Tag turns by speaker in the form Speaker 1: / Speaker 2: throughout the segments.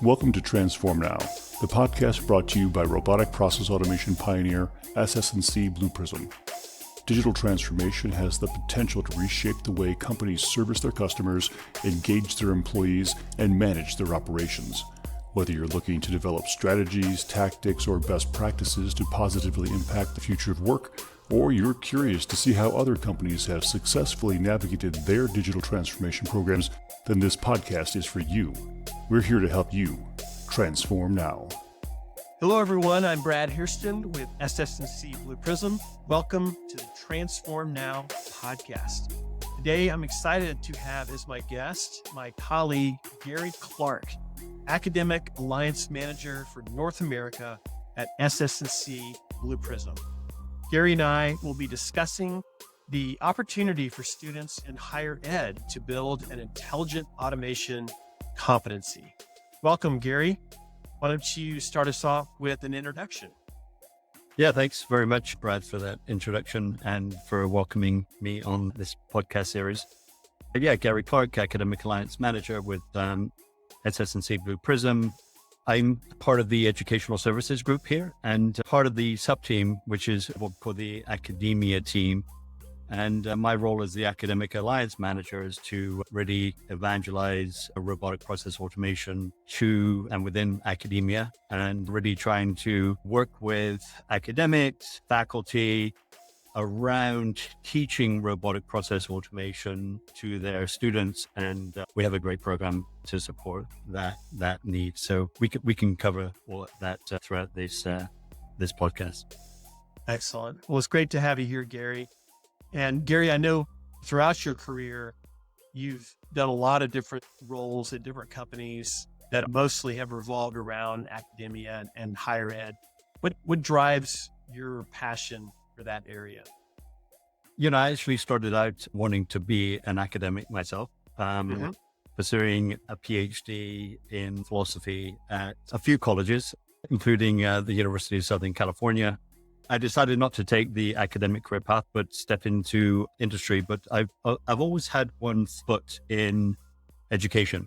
Speaker 1: Welcome to Transform Now, the podcast brought to you by robotic process automation pioneer SS&C Blue Prism. Digital transformation has the potential to reshape the way companies service their customers, engage their employees, and manage their operations. Whether you're looking to develop strategies, tactics, or best practices to positively impact the future of work, or you're curious to see how other companies have successfully navigated their digital transformation programs, then this podcast is for you. We're here to help you transform now.
Speaker 2: Hello, everyone. I'm Brad Hairston with SS&C Blue Prism. Welcome to the Transform Now podcast. Today, I'm excited to have as my guest my colleague, Gary Clarke, Academic Alliance Manager for North America at SS&C Blue Prism. Gary and I will be discussing the opportunity for students in higher ed to build an intelligent automation competency. Welcome, Gary. Why don't you start us off with an introduction?
Speaker 3: Yeah, thanks very much, Brad, for that introduction and for welcoming me on this podcast series. Gary Clarke, Academic Alliance Manager with SS&C Blue Prism. I'm part of the Educational Services group here and part of the sub-team, which is what we call the Academia team. And my role as the Academic Alliance Manager is to really evangelize robotic process automation to and within academia, and really trying to work with academics, faculty around teaching robotic process automation to their students. And we have a great program to support that need. So we can cover all of that throughout this podcast.
Speaker 2: Excellent. Well, it's great to have you here, Gary. And Gary, I know throughout your career, you've done a lot of different roles at different companies that mostly have revolved around academia and higher ed. What drives your passion for that area?
Speaker 3: You know, I actually started out wanting to be an academic myself, pursuing a PhD in philosophy at a few colleges, including the University of Southern California. I decided not to take the academic career path, but step into industry. But I've always had one foot in education.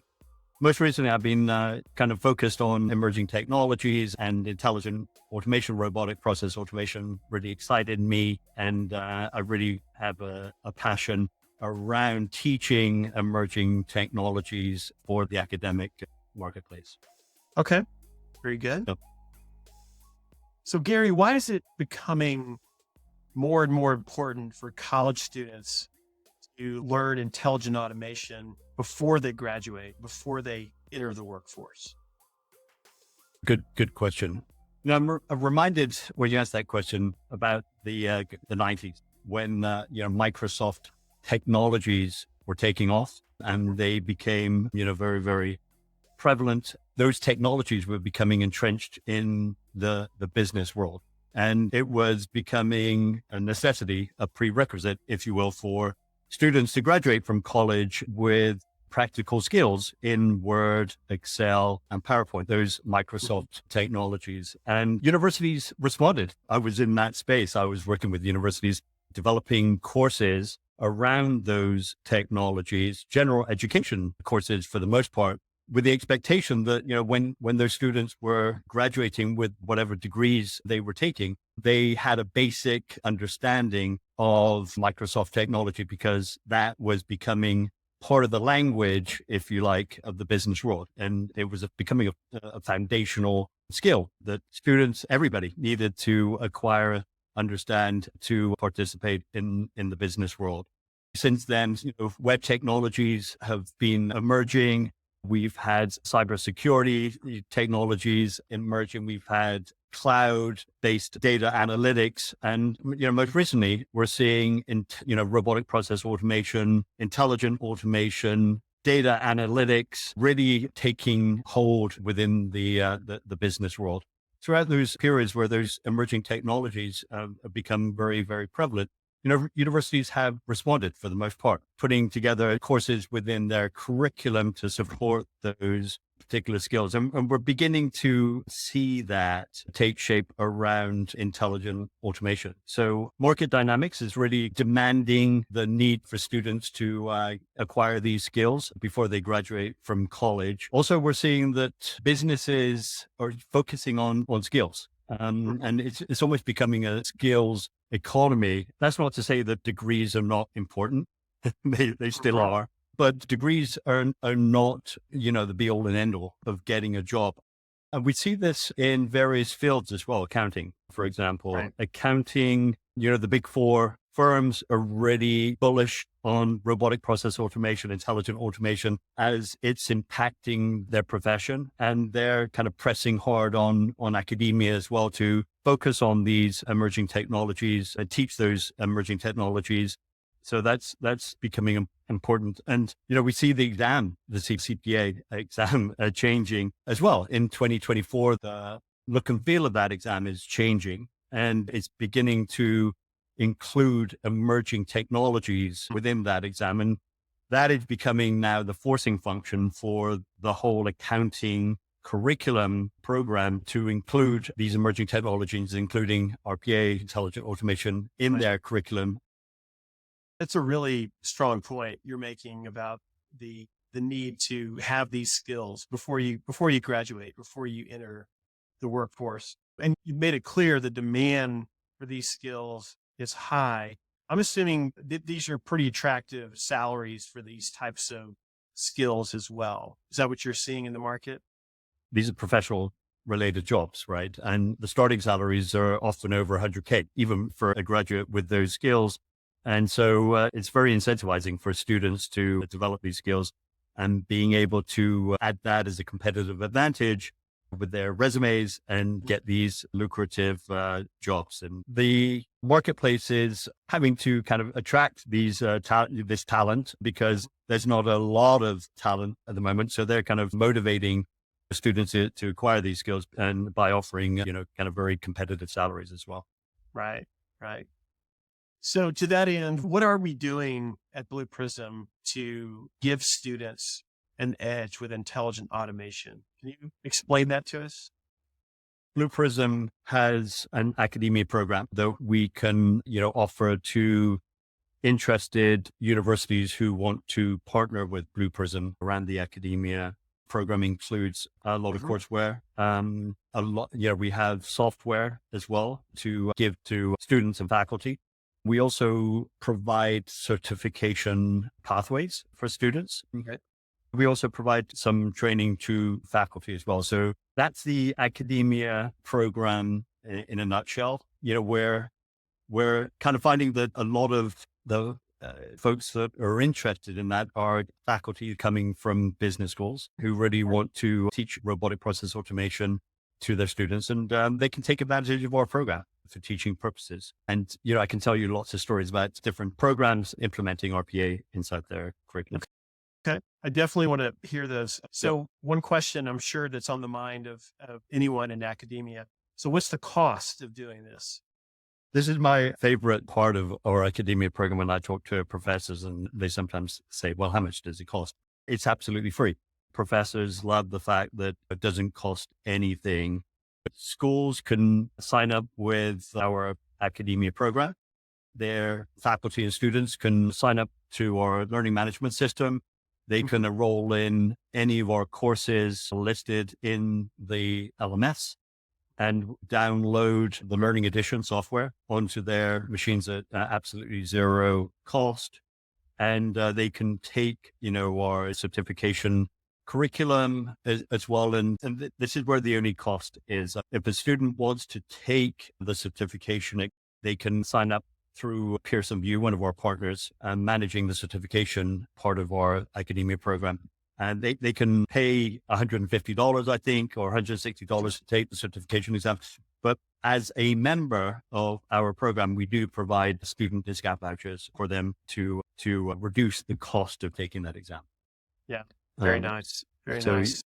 Speaker 3: Most recently, I've been kind of focused on emerging technologies and intelligent automation, robotic process automation really excited me. And I really have a passion around teaching emerging technologies for the academic marketplace.
Speaker 2: Okay, very good. Yep. So Gary, why is it becoming more and more important for college students to learn intelligent automation before they graduate, before they enter the workforce?
Speaker 3: Good question. You know, I'm reminded when you asked that question about the 90s when Microsoft technologies were taking off and they became very, very prevalent. Those technologies were becoming entrenched in the business world, and it was becoming a necessity, a prerequisite, if you will, for students to graduate from college with practical skills in Word, Excel, and PowerPoint, those Microsoft technologies. And universities responded. I was in that space. I was working with universities, developing courses around those technologies, general education courses for the most part, with the expectation that, when those students were graduating with whatever degrees they were taking, they had a basic understanding of Microsoft technology, because that was becoming part of the language, if you like, of the business world. And it was becoming a foundational skill that students, everybody needed to acquire, understand, to participate in the business world. Since then, web technologies have been emerging. We've had cybersecurity technologies emerging. We've had cloud-based data analytics. And, most recently, we're seeing, robotic process automation, intelligent automation, data analytics really taking hold within the business world. Throughout those periods where those emerging technologies have become very, very prevalent, universities have responded for the most part, putting together courses within their curriculum to support those particular skills. And we're beginning to see that take shape around intelligent automation. So market dynamics is really demanding the need for students to acquire these skills before they graduate from college. Also, we're seeing that businesses are focusing on skills. And it's almost becoming a skills economy. That's not to say that degrees are not important. They still are. But degrees are not, the be all and end all of getting a job. And we see this in various fields as well. Accounting, for example,
Speaker 2: Right.
Speaker 3: Accounting, the big four firms are really bullish on robotic process automation, intelligent automation, as it's impacting their profession. And they're kind of pressing hard on academia as well to focus on these emerging technologies and teach those emerging technologies. So that's becoming important. And, we see the CPA exam changing as well. In 2024, the look and feel of that exam is changing, and it's beginning to include emerging technologies within that exam. And that is becoming now the forcing function for the whole accounting curriculum program to include these emerging technologies, including RPA, intelligent automation, in their curriculum.
Speaker 2: That's a really strong point you're making about the need to have these skills before you graduate, before you enter the workforce. And you made it clear the demand for these skills is high. I'm assuming that these are pretty attractive salaries for these types of skills as well. Is that what you're seeing in the market?
Speaker 3: These are professional related jobs, right? And the starting salaries are often over 100K, even for a graduate with those skills. And so it's very incentivizing for students to develop these skills, and being able to add that as a competitive advantage with their resumes and get these lucrative jobs. And the marketplace is having to kind of attract these this talent, because there's not a lot of talent at the moment. So they're kind of motivating students to acquire these skills, and by offering, kind of very competitive salaries as well.
Speaker 2: Right. So to that end, what are we doing at Blue Prism to give students an edge with intelligent automation? Can you explain that to us?
Speaker 3: Blue Prism has an academia program that we can, offer to interested universities who want to partner with Blue Prism around the academia. Program includes a lot of courseware. We have software as well to give to students and faculty. We also provide certification pathways for students.
Speaker 2: Okay.
Speaker 3: We also provide some training to faculty as well. So that's the academia program in a nutshell, where we're kind of finding that a lot of the folks that are interested in that are faculty coming from business schools who really want to teach robotic process automation to their students. And they can take advantage of our program for teaching purposes. And, I can tell you lots of stories about different programs implementing RPA inside their curriculum.
Speaker 2: Okay. I definitely want to hear those. So one question I'm sure that's on the mind of anyone in academia. So what's the cost of doing this?
Speaker 3: This is my favorite part of our academia program when I talk to professors, and they sometimes say, well, how much does it cost? It's absolutely free. Professors love the fact that it doesn't cost anything. Schools can sign up with our academia program. Their faculty and students can sign up to our learning management system. They can enroll in any of our courses listed in the LMS and download the Learning Edition software onto their machines at absolutely zero cost. And they can take, our certification curriculum as well. And this is where the only cost is. If a student wants to take the certification, they can sign up through Pearson VUE, one of our partners, managing the certification part of our academia program. And they can pay $150, I think, or $160 to take the certification exam. But as a member of our program, we do provide student discount vouchers for them to reduce the cost of taking that exam.
Speaker 2: Yeah. Very nice. Very
Speaker 3: so
Speaker 2: nice.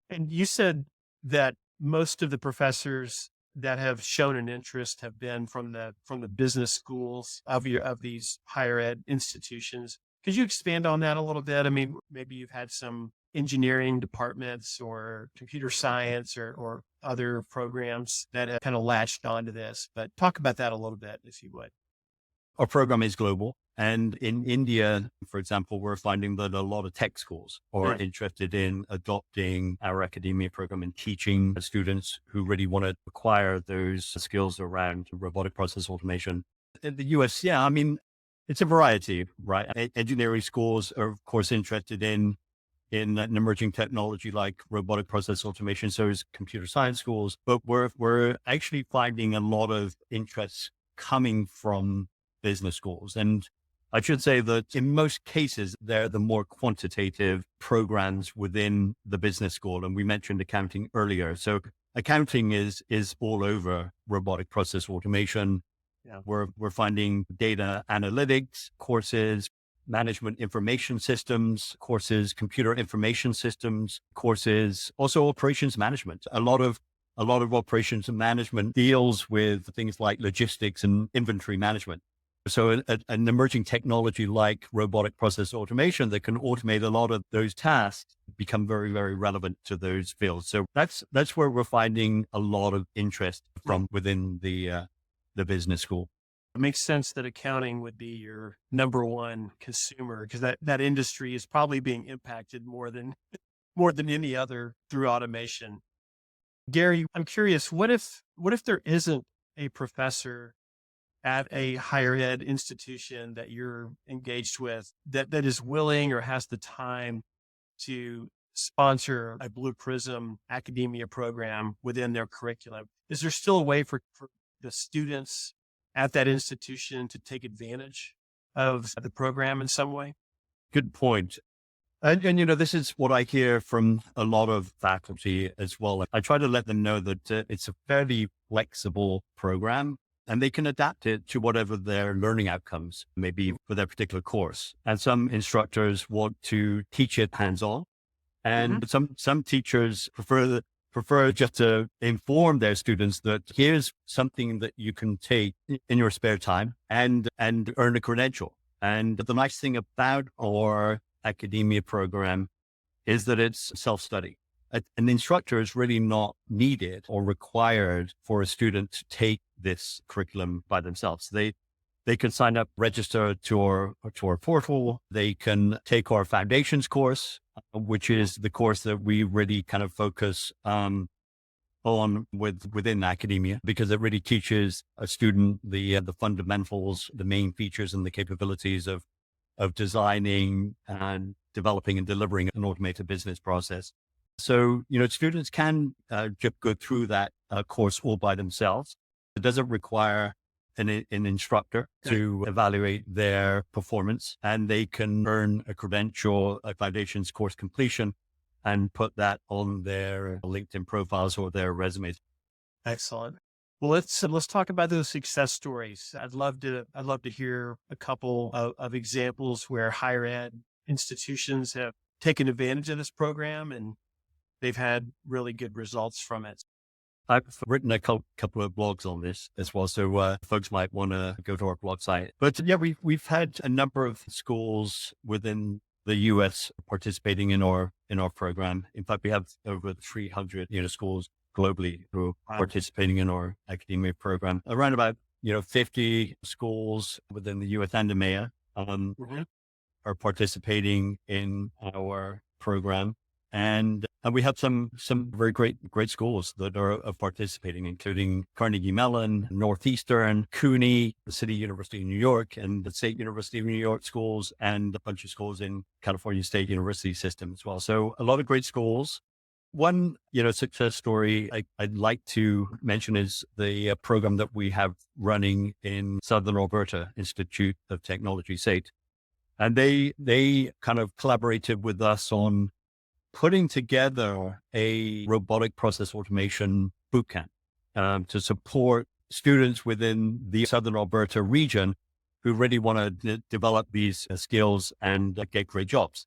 Speaker 2: And you said that most of the professors that have shown an interest have been from the business schools of these higher ed institutions. Could you expand on that a little bit? I mean, maybe you've had some engineering departments or computer science or other programs that have kind of latched onto this. But talk about that a little bit, if you would.
Speaker 3: Our program is global. And in India, for example, we're finding that a lot of tech schools are interested in adopting our academia program and teaching students who really want to acquire those skills around robotic process automation. In the US, yeah, I mean, it's a variety, right? Engineering schools are, of course, interested in an emerging technology like robotic process automation. So is computer science schools, but we're actually finding a lot of interest coming from business schools. And I should say that in most cases, they're the more quantitative programs within the business school. And we mentioned accounting earlier. So accounting is all over robotic process automation.
Speaker 2: Yeah.
Speaker 3: We're finding data analytics courses, management information systems courses, computer information systems courses, also operations management. A lot of operations management deals with things like logistics and inventory management. So an emerging technology like robotic process automation that can automate a lot of those tasks become very, very relevant to those fields. So that's where we're finding a lot of interest from within the business school.
Speaker 2: It makes sense that accounting would be your number one consumer because that industry is probably being impacted more than any other through automation. Gary, I'm curious, what if there isn't a professor at a higher ed institution that you're engaged with that is willing or has the time to sponsor a Blue Prism academia program within their curriculum? Is there still a way for the students at that institution to take advantage of the program in some way?
Speaker 3: Good point. And this is what I hear from a lot of faculty as well. I try to let them know that it's a fairly flexible program and they can adapt it to whatever their learning outcomes may be for their particular course. And some instructors want to teach it hands-on, and some teachers prefer just to inform their students that here's something that you can take in your spare time and earn a credential. And the nice thing about our academia program is that it's self-study. An instructor is really not needed or required for a student to take this curriculum by themselves. They can sign up, register to our portal. They can take our foundations course, which is the course that we really kind of focus on within academia, because it really teaches a student the fundamentals, the main features and the capabilities of designing and developing and delivering an automated business process. So, students can just go through that course all by themselves. It doesn't require an instructor to evaluate their performance, and they can earn a credential, a foundations course completion, and put that on their LinkedIn profiles or their resumes.
Speaker 2: Excellent. Well, let's talk about those success stories. I'd love to hear a couple of examples where higher ed institutions have taken advantage of this program and they've had really good results from it.
Speaker 3: I've written a couple of blogs on this as well, so folks might want to go to our blog site. But yeah, we've had a number of schools within the US participating in our program. In fact, we have over 300 schools globally who are participating in our academia program. Around about 50 schools within the US and EMEA are participating in our program. And we have some very great schools that are participating, including Carnegie Mellon, Northeastern, CUNY, the City University of New York, and the State University of New York schools, and a bunch of schools in California State University system as well. So a lot of great schools. One, success story I'd like to mention is the program that we have running in Southern Alberta Institute of Technology, SAIT. And they kind of collaborated with us on putting together a robotic process automation bootcamp to support students within the Southern Alberta region who really want to develop these skills and get great jobs.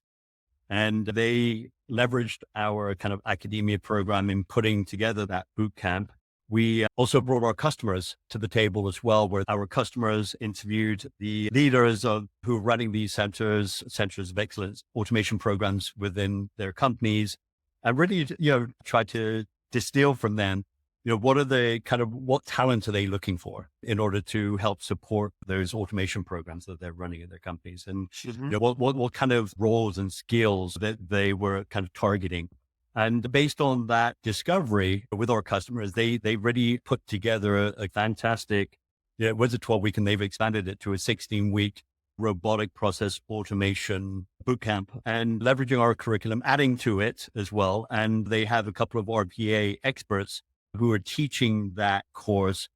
Speaker 3: And they leveraged our kind of academia program in putting together that bootcamp We also brought our customers to the table as well, where our customers interviewed the leaders who are running these centers of excellence, automation programs within their companies, and really, try to distill from them, what are what talent are they looking for in order to help support those automation programs that they're running in their companies, and what kind of roles and skills that they were kind of targeting. And based on that discovery with our customers, they really put together a fantastic, it was a 12-week and they've expanded it to a 16-week robotic process automation bootcamp, and leveraging our curriculum, adding to it as well. And they have a couple of RPA experts who are teaching that course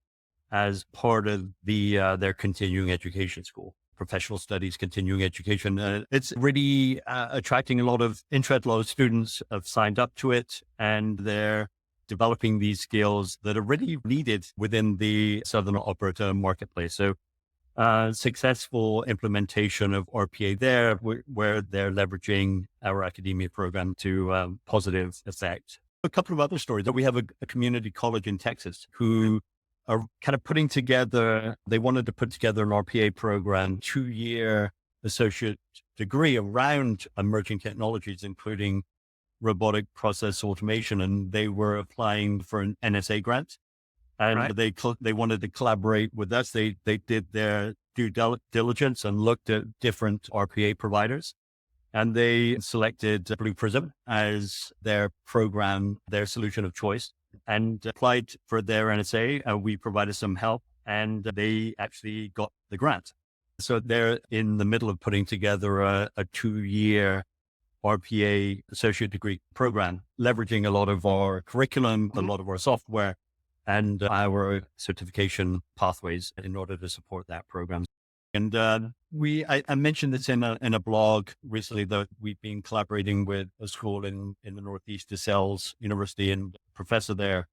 Speaker 3: as part of their continuing education school. Professional studies, continuing education. It's really attracting a lot of interest. A lot of students have signed up to it, and they're developing these skills that are really needed within the Southern Alberta marketplace. So successful implementation of RPA there, where they're leveraging our academia program to positive effect. A couple of other stories. We have a community college in Texas who are kind of putting together, they wanted to put together an RPA program, 2-year associate degree around emerging technologies, including robotic process automation. And they were applying for an NSA grant, and they wanted to collaborate with us. They did their due diligence and looked at different RPA providers, and they selected Blue Prism as their program, their solution of choice, and applied for their NSA. We provided some help, and they actually got the grant. So they're in the middle of putting together a 2-year RPA associate degree program, leveraging a lot of our curriculum, a lot of our software, and our certification pathways in order to support that program. And I mentioned this in a blog recently, that we've been collaborating with a school in the Northeast, DeSales University, and a professor there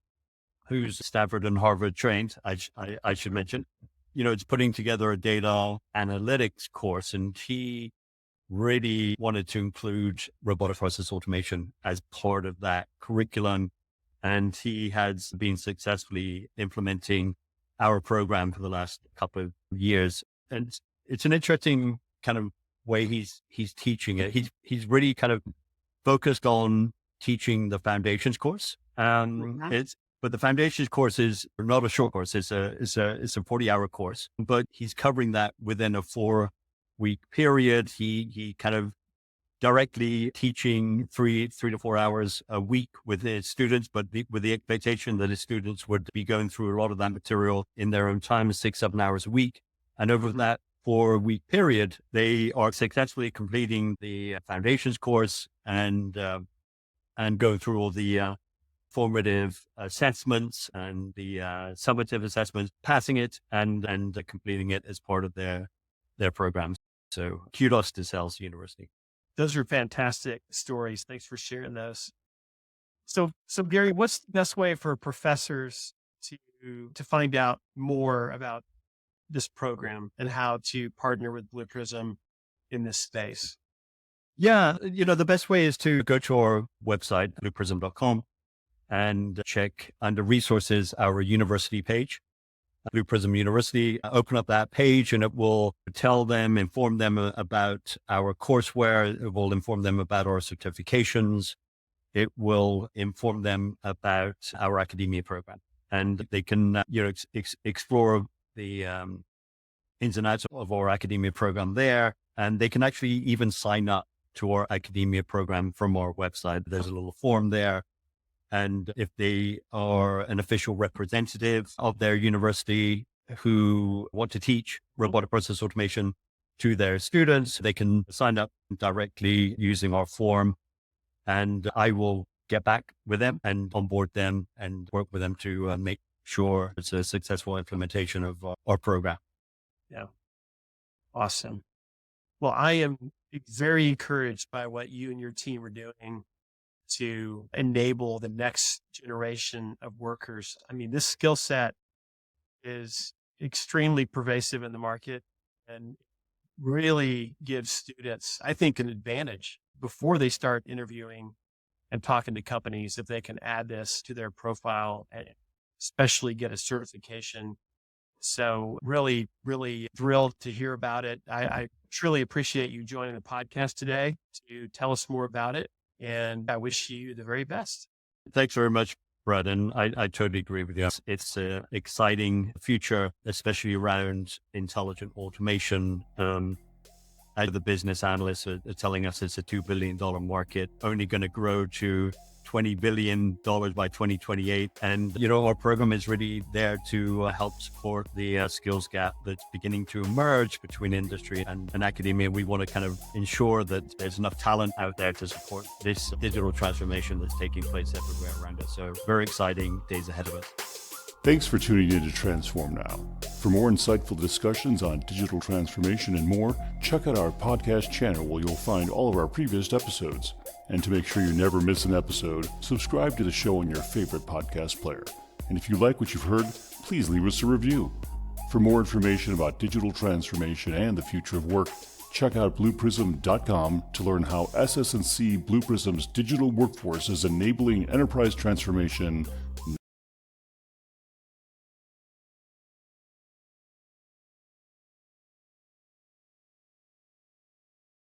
Speaker 3: who's Stanford and Harvard trained, I should mention. It's putting together a data analytics course, and he really wanted to include robotic process automation as part of that curriculum. And he has been successfully implementing our program for the last couple of years. And it's an interesting kind of way he's teaching it. He's really kind of focused on teaching the foundations course. But the foundations course is not a short course. It's a 40-hour course, but he's covering that within a 4-week period. He kind of directly teaching 3 to 4 hours a week with his students, but with the expectation that his students would be going through a lot of that material in their own time, 6-7 hours a week. And over that 4-week period, they are successfully completing the foundations course and going through all the formative assessments and the summative assessments, passing it and completing it as part of their programs. So kudos to DeSales University.
Speaker 2: Those are fantastic stories. Thanks for sharing those. So Gary, what's the best way for professors to find out more about this program and how to partner with Blue Prism in this space?
Speaker 3: Yeah, the best way is to go to our website, blueprism.com, and check under resources, our university page, Blue Prism University. Open up that page and it will inform them about our courseware. It will inform them about our certifications. It will inform them about our academia program, and they can, explore the ins and outs of our academia program there. And they can actually even sign up to our academia program from our website. There's a little form there. And if they are an official representative of their university who want to teach robotic process automation to their students, they can sign up directly using our form, and I will get back with them and onboard them and work with them to make sure it's a successful implementation of our program.
Speaker 2: Yeah. Awesome. Well, I am very encouraged by what you and your team are doing to enable the next generation of workers. I mean, this skill set is extremely pervasive in the market and really gives students, I think, an advantage before they start interviewing and talking to companies if they can add this to their profile. especially get a certification. So really, really thrilled to hear about it. I truly appreciate you joining the podcast today to tell us more about it. And I wish you the very best.
Speaker 3: Thanks very much, Brad. And I totally agree with you. It's an exciting future, especially around intelligent automation. The business analysts are telling us it's a $2 billion market, only going to grow to $20 billion by 2028. And, our program is really there to help support the skills gap that's beginning to emerge between industry and academia. We want to kind of ensure that there's enough talent out there to support this digital transformation that's taking place everywhere around us. So very exciting days ahead of us.
Speaker 1: Thanks for tuning in to Transform Now. For more insightful discussions on digital transformation and more, check out our podcast channel where you'll find all of our previous episodes. And to make sure you never miss an episode, subscribe to the show on your favorite podcast player. And if you like what you've heard, please leave us a review. For more information about digital transformation and the future of work, check out blueprism.com to learn how SS&C Blue Prism's digital workforce is enabling enterprise transformation